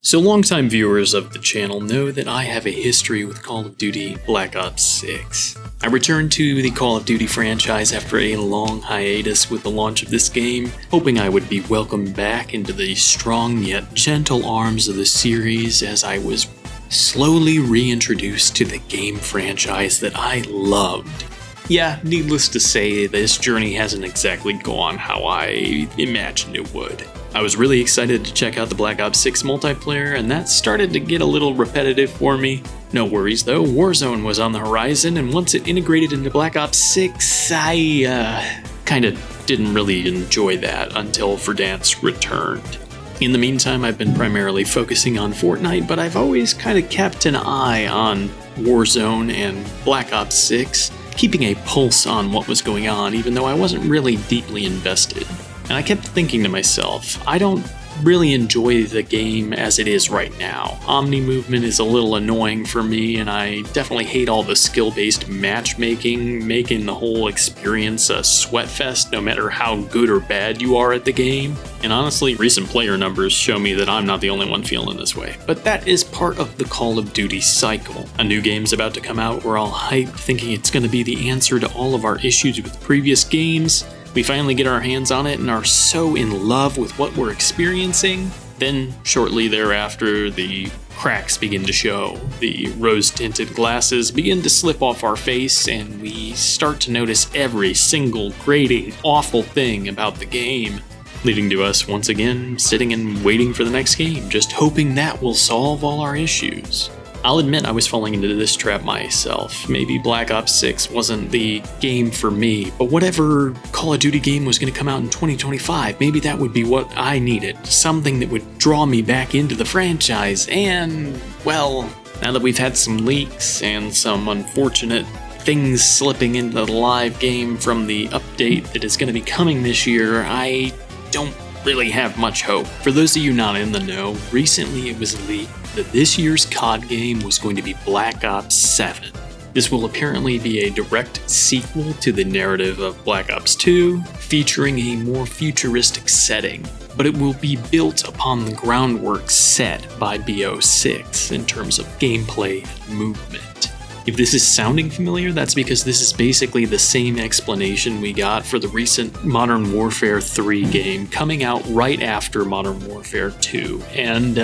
So longtime viewers of the channel know that I have a history with Call of Duty Black Ops 6. I returned to the Call of Duty franchise after a long hiatus with the launch of this game, hoping I would be welcomed back into the strong yet gentle arms of the series as I was slowly reintroduced to the game franchise that I loved. Yeah, needless to say, this journey hasn't exactly gone how I imagined it would. I was really excited to check out the Black Ops 6 multiplayer, and that started to get a little repetitive for me. No worries though, Warzone was on the horizon, and once it integrated into Black Ops 6, I kinda didn't really enjoy that until Verdansk returned. In the meantime, I've been primarily focusing on Fortnite, but I've always kinda kept an eye on Warzone and Black Ops 6, keeping a pulse on what was going on, even though I wasn't really deeply invested. And I kept thinking to myself, I don't really enjoy the game as it is right now. Omni movement is a little annoying for me, and I definitely hate all the skill-based matchmaking, making the whole experience a sweatfest no matter how good or bad you are at the game. And honestly, recent player numbers show me that I'm not the only one feeling this way. But that is part of the Call of Duty cycle. A new game's about to come out, we're all hyped, thinking it's going to be the answer to all of our issues with previous games. We finally get our hands on it and are so in love with what we're experiencing. Then, shortly thereafter, the cracks begin to show. The rose-tinted glasses begin to slip off our face, and we start to notice every single grating, awful thing about the game, leading to us once again sitting and waiting for the next game, just hoping that will solve all our issues. I'll admit I was falling into this trap myself. Maybe Black Ops 6 wasn't the game for me, but whatever Call of Duty game was going to come out in 2025, maybe that would be what I needed. Something that would draw me back into the franchise. And, well, now that we've had some leaks and some unfortunate things slipping into the live game from the update that is going to be coming this year, I don't really have much hope. For those of you not in the know, recently it was leaked that this year's COD game was going to be Black Ops 7. This will apparently be a direct sequel to the narrative of Black Ops 2, featuring a more futuristic setting, but it will be built upon the groundwork set by BO6 in terms of gameplay and movement. If this is sounding familiar, that's because this is basically the same explanation we got for the recent Modern Warfare 3 game coming out right after Modern Warfare 2. And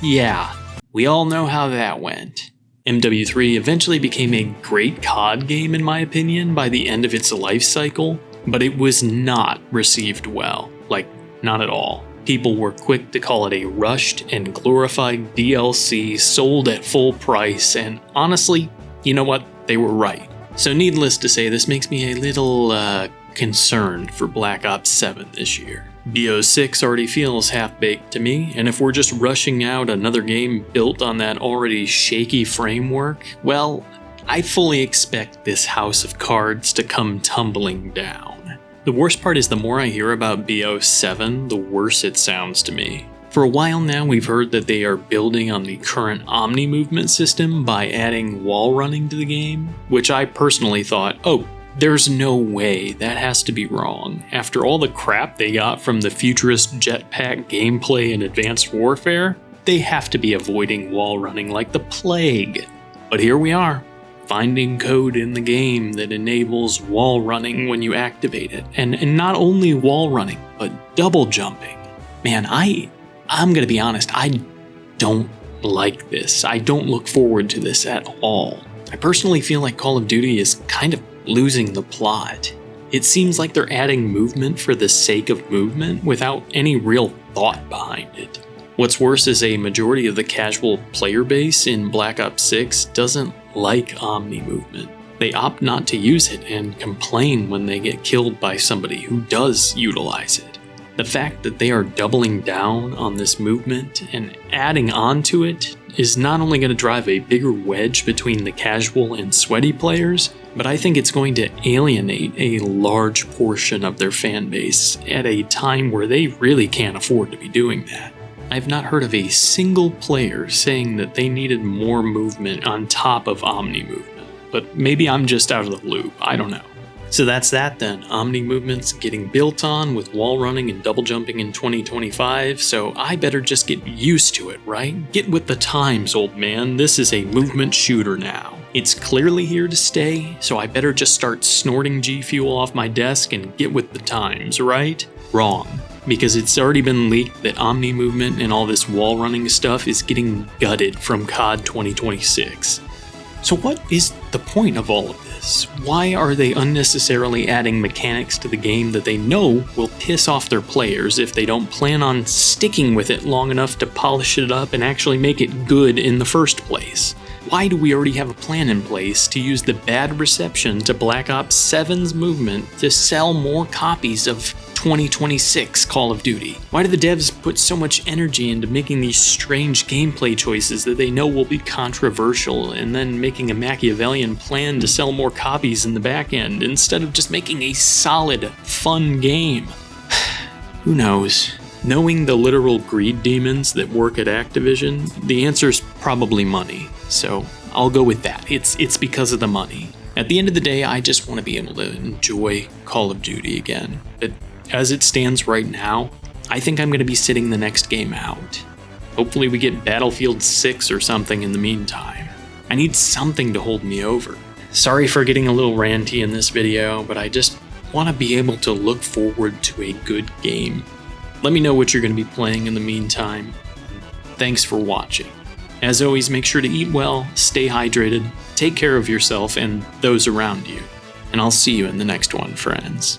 yeah, we all know how that went. MW3 eventually became a great COD game in my opinion by the end of its life cycle, but it was not received well. Like, not at all. People were quick to call it a rushed and glorified DLC sold at full price, and honestly, you know what? They were right. So needless to say, this makes me a little concerned for Black Ops 7 this year. BO6 already feels half-baked to me, and if we're just rushing out another game built on that already shaky framework, well, I fully expect this house of cards to come tumbling down. The worst part is the more I hear about BO7, the worse it sounds to me. For a while now, we've heard that they are building on the current Omni movement system by adding wall running to the game, which I personally thought, oh, there's no way, that has to be wrong. After all the crap they got from the futurist jetpack gameplay in Advanced Warfare, they have to be avoiding wall running like the plague. But here we are, finding code in the game that enables wall running when you activate it. And not only wall running, but double jumping. Man, I'm gonna be honest, I don't like this. I don't look forward to this at all. I personally feel like Call of Duty is kind of losing the plot. It seems like they're adding movement for the sake of movement without any real thought behind it. What's worse is a majority of the casual player base in Black Ops 6 doesn't like Omni movement. They opt not to use it and complain when they get killed by somebody who does utilize it. The fact that they are doubling down on this movement and adding on to it is not only going to drive a bigger wedge between the casual and sweaty players, but I think it's going to alienate a large portion of their fan base at a time where they really can't afford to be doing that. I've not heard of a single player saying that they needed more movement on top of Omni movement, but maybe I'm just out of the loop, I don't know. So that's that then. Omni movement's getting built on with wall running and double jumping in 2025, so I better just get used to it, right? Get with the times, old man. This is a movement shooter now. It's clearly here to stay, so I better just start snorting G Fuel off my desk and get with the times, right? Wrong. Because it's already been leaked that Omni movement and all this wall running stuff is getting gutted from COD 2026. So what is the point of all of this? Why are they unnecessarily adding mechanics to the game that they know will piss off their players if they don't plan on sticking with it long enough to polish it up and actually make it good in the first place? Why do we already have a plan in place to use the bad reception to Black Ops 7's movement to sell more copies of 2026 Call of Duty? Why do the devs put so much energy into making these strange gameplay choices that they know will be controversial and then making a Machiavellian plan to sell more copies in the back end instead of just making a solid, fun game? Who knows? Knowing the literal greed demons that work at Activision, the answer's probably money. So I'll go with that. It's because of the money. At the end of the day, I just want to be able to enjoy Call of Duty again. But as it stands right now, I think I'm going to be sitting the next game out. Hopefully we get Battlefield 6 or something in the meantime. I need something to hold me over. Sorry for getting a little ranty in this video, but I just want to be able to look forward to a good game. Let me know what you're going to be playing in the meantime. Thanks for watching. As always, make sure to eat well, stay hydrated, take care of yourself and those around you. And I'll see you in the next one, friends.